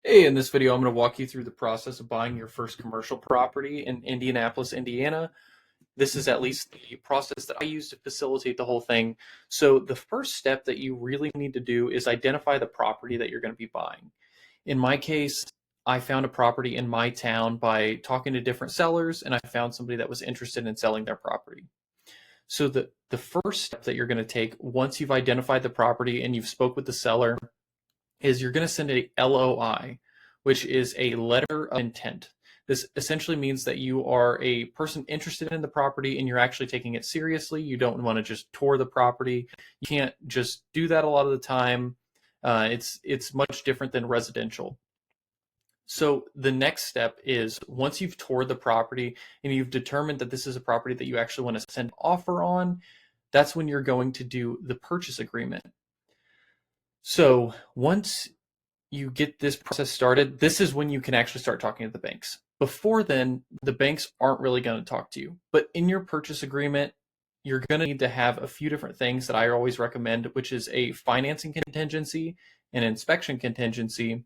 Hey, in this video, I'm going to walk you through the process of buying your first commercial property in Indianapolis, Indiana. This is at least the process that I use to facilitate the whole thing. So, the first step that you really need to do is identify the property that you're going to be buying. In my case, I found a property in my town by talking to different sellers, and I found somebody that was interested in selling their property. So, the first step that you're going to take once you've identified the property and you've spoke with the seller is you're going to send a LOI, which is a letter of intent. This essentially means that you are a person interested in the property and you're actually taking it seriously. You don't want to just tour the property. You can't just do that a lot of the time. It's much different than residential. So the next step is once you've toured the property and you've determined that this is a property that you actually want to send an offer on, that's when you're going to do the purchase agreement. So once you get this process started, this is when you can actually start talking to the banks. Before then, the banks aren't really going to talk to you. But in your purchase agreement, you're going to need to have a few different things that I always recommend, which is a financing contingency, an inspection contingency,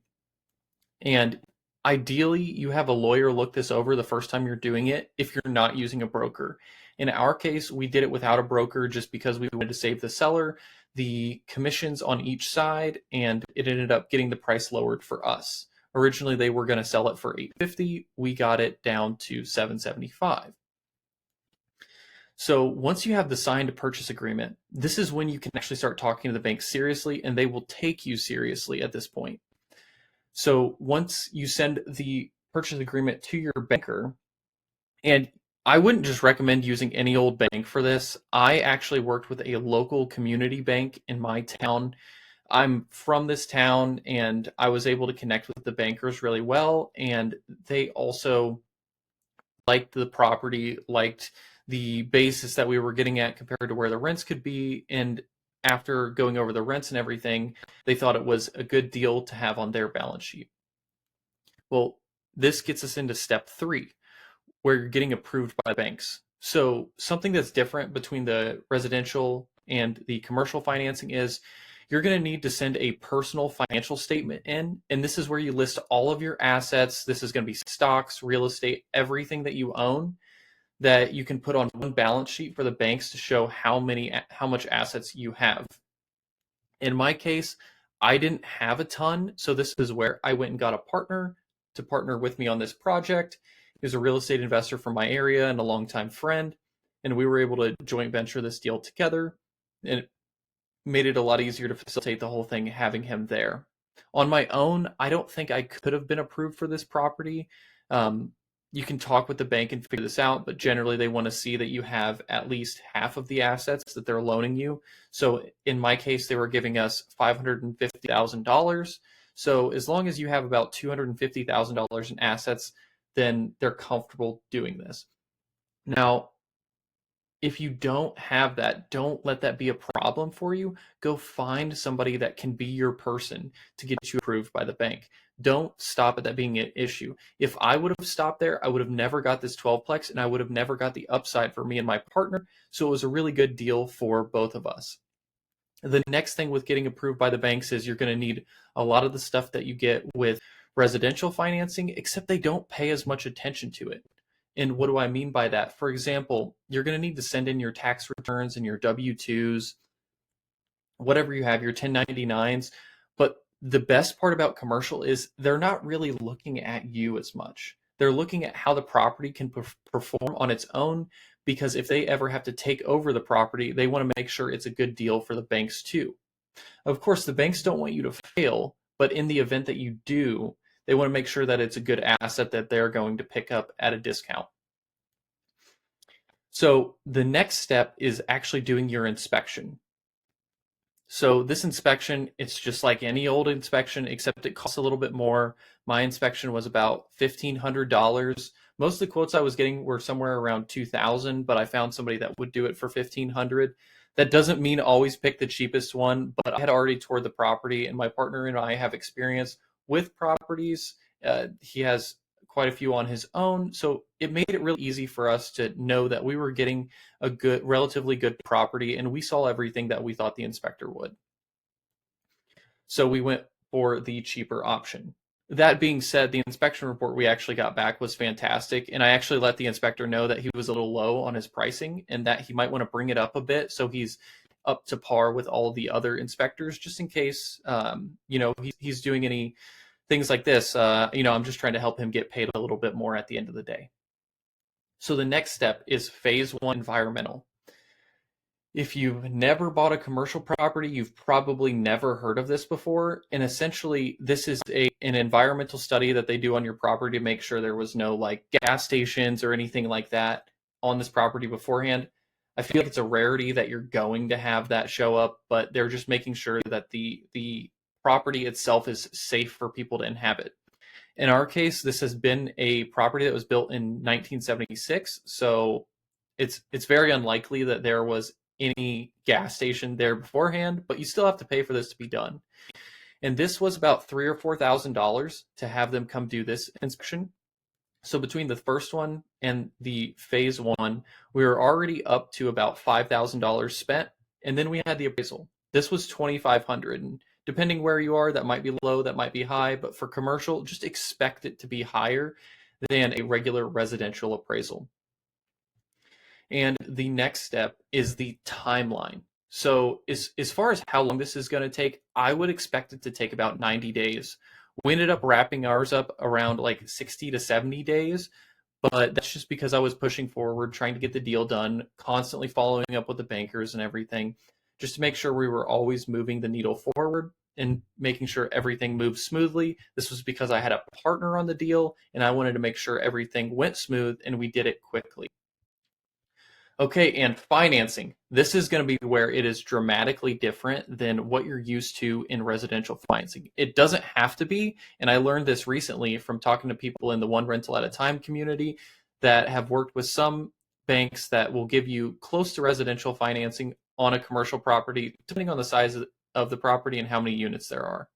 and ideally, you have a lawyer look this over the first time you're doing it if you're not using a broker. In our case, we did it without a broker just because we wanted to save the seller the commissions on each side, and it ended up getting the price lowered for us. Originally, they were going to sell it for $850. We got it down to $775. So once you have the signed purchase agreement, this is when you can actually start talking to the bank seriously, and they will take you seriously at this point. So once you send the purchase agreement to your banker, and I wouldn't just recommend using any old bank for this. I actually worked with a local community bank in my town. I'm from this town and I was able to connect with the bankers really well. And they also liked the property, liked the basis that we were getting at compared to where the rents could be. And after going over the rents and everything, they thought it was a good deal to have on their balance sheet. Well, this gets us into step three, where you're getting approved by banks. So something that's different between the residential and the commercial financing is you're going to need to send a personal financial statement in, and this is where you list all of your assets. This is going to be stocks, real estate, everything that you own that you can put on one balance sheet for the banks to show how much assets you have. In my case, I didn't have a ton, so this is where I went and got a partner to partner with me on this project. He was a real estate investor from my area and a longtime friend, and we were able to joint venture this deal together, and it made it a lot easier to facilitate the whole thing having him there. On my own, I don't think I could have been approved for this property. Um, you can talk with the bank and figure this out, but generally they want to see that you have at least half of the assets that they're loaning you. So in my case, they were giving us $550,000. So as long as you have about $250,000 in assets, then they're comfortable doing this. Now, if you don't have that, don't let that be a problem for you. Go find somebody that can be your person to get you approved by the bank. Don't stop at that being an issue. If I would have stopped there, I would have never got this 12plex and I would have never got the upside for me and my partner. So it was a really good deal for both of us. The next thing with getting approved by the banks is you're going to need a lot of the stuff that you get with residential financing, except they don't pay as much attention to it. And what do I mean by that? For example, you're going to need to send in your tax returns and your W-2s, whatever you have, your 1099s. But the best part about commercial is they're not really looking at you as much. They're looking at how the property can perform on its own, because if they ever have to take over the property, they want to make sure it's a good deal for the banks too. Of course, the banks don't want you to fail, but in the event that you do, they want to make sure that it's a good asset that they're going to pick up at a discount. So the next step is actually doing your inspection. So this inspection, it's just like any old inspection, except it costs a little bit more. My inspection was about $1,500. Most of the quotes I was getting were somewhere around 2,000, but I found somebody that would do it for 1,500. That doesn't mean always pick the cheapest one, but I had already toured the property, and my partner and I have experience with properties. He has quite a few on his own, so it made it really easy for us to know that we were getting a good, relatively good property, and we saw everything that we thought the inspector would. So we went for the cheaper option. That being said, the inspection report we actually got back was fantastic. And I actually let the inspector know that he was a little low on his pricing and that he might want to bring it up a bit so he's up to par with all the other inspectors, just in case, he's doing any things like this. I'm just trying to help him get paid a little bit more at the end of the day. So the next step is phase one environmental. If you've never bought a commercial property, you've probably never heard of this before. And essentially, this is an environmental study that they do on your property to make sure there was no like gas stations or anything like that on this property beforehand. I feel like it's a rarity that you're going to have that show up, but they're just making sure that the property itself is safe for people to inhabit. In our case, this has been a property that was built in 1976, so it's very unlikely that there was any gas station there beforehand, but you still have to pay for this to be done. And this was about $3,000 or $4,000 to have them come do this inspection. So between the first one and the phase one, we were already up to about $5,000 spent, and then we had the appraisal. This was $2,500, and depending where you are, that might be low, that might be high, but for commercial, just expect it to be higher than a regular residential appraisal. And the next step is the timeline. So as far as how long this is going to take, I would expect it to take about 90 days. We ended up wrapping ours up around like 60 to 70 days, but that's just because I was pushing forward, trying to get the deal done, constantly following up with the bankers and everything, just to make sure we were always moving the needle forward and making sure everything moved smoothly. This was because I had a partner on the deal and I wanted to make sure everything went smooth and we did it quickly. Okay, and financing. This is going to be where it is dramatically different than what you're used to in residential financing. It doesn't have to be, and I learned this recently from talking to people in the one rental at a time community that have worked with some banks that will give you close to residential financing on a commercial property, depending on the size of the property and how many units there are.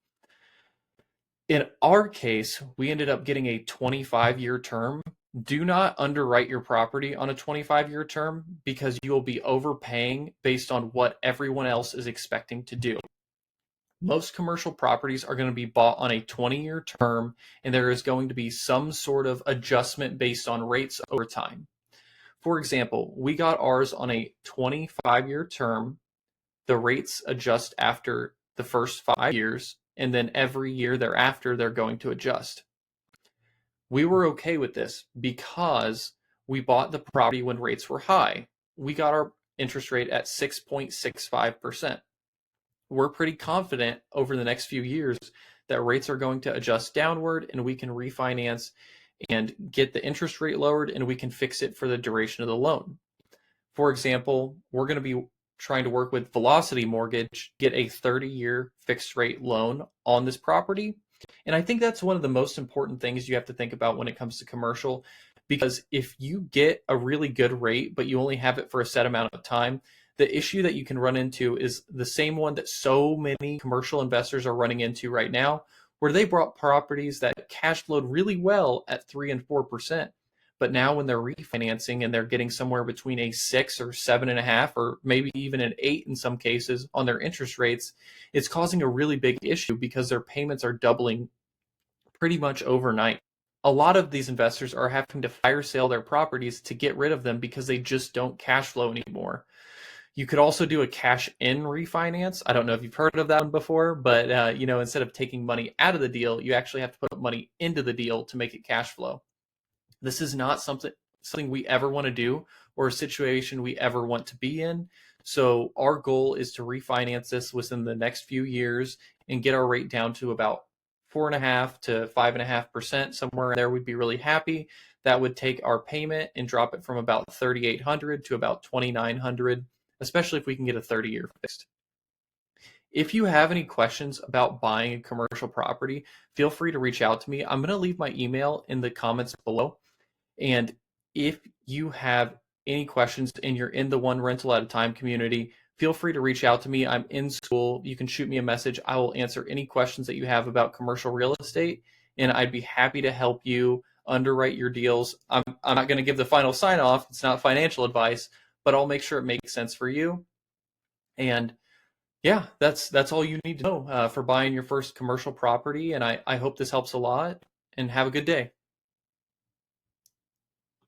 In our case, we ended up getting a 25-year term. Do not underwrite your property on a 25-year term because you will be overpaying based on what everyone else is expecting to do. Most commercial properties are going to be bought on a 20-year term, and there is going to be some sort of adjustment based on rates over time. For example, we got ours on a 25-year term. The rates adjust after the first 5 years, and then every year thereafter, they're going to adjust. We were okay with this because we bought the property when rates were high. We got our interest rate at 6.65%. We're pretty confident over the next few years that rates are going to adjust downward and we can refinance and get the interest rate lowered and we can fix it for the duration of the loan. For example, we're going to be trying to work with Velocity Mortgage, get a 30-year fixed rate loan on this property. And I think that's one of the most important things you have to think about when it comes to commercial, because if you get a really good rate, but you only have it for a set amount of time, the issue that you can run into is the same one that so many commercial investors are running into right now, where they bought properties that cash flowed really well at 3 and 4%. But now when they're refinancing and they're getting somewhere between a 6 or 7.5, or maybe even an 8 in some cases on their interest rates, it's causing a really big issue because their payments are doubling pretty much overnight. A lot of these investors are having to fire sale their properties to get rid of them because they just don't cash flow anymore. You could also do a cash in refinance. I don't know if you've heard of that one before, but instead of taking money out of the deal, you actually have to put money into the deal to make it cash flow. This is not something we ever want to do or a situation we ever want to be in. So our goal is to refinance this within the next few years and get our rate down to about 4.5 to 5.5%. Somewhere there, we'd be really happy. That would take our payment and drop it from about $3,800 to about $2,900, especially if we can get a 30-year fixed. If you have any questions about buying a commercial property, feel free to reach out to me. I'm going to leave my email in the comments below. And if you have any questions and you're in the one rental at a time community, feel free to reach out to me. I'm in school. You can shoot me a message. I will answer any questions that you have about commercial real estate, and I'd be happy to help you underwrite your deals. I'm not going to give the final sign off. It's not financial advice, but I'll make sure it makes sense for you. And Yeah, that's all you need to know for buying your first commercial property. And I hope this helps a lot. And have a good day.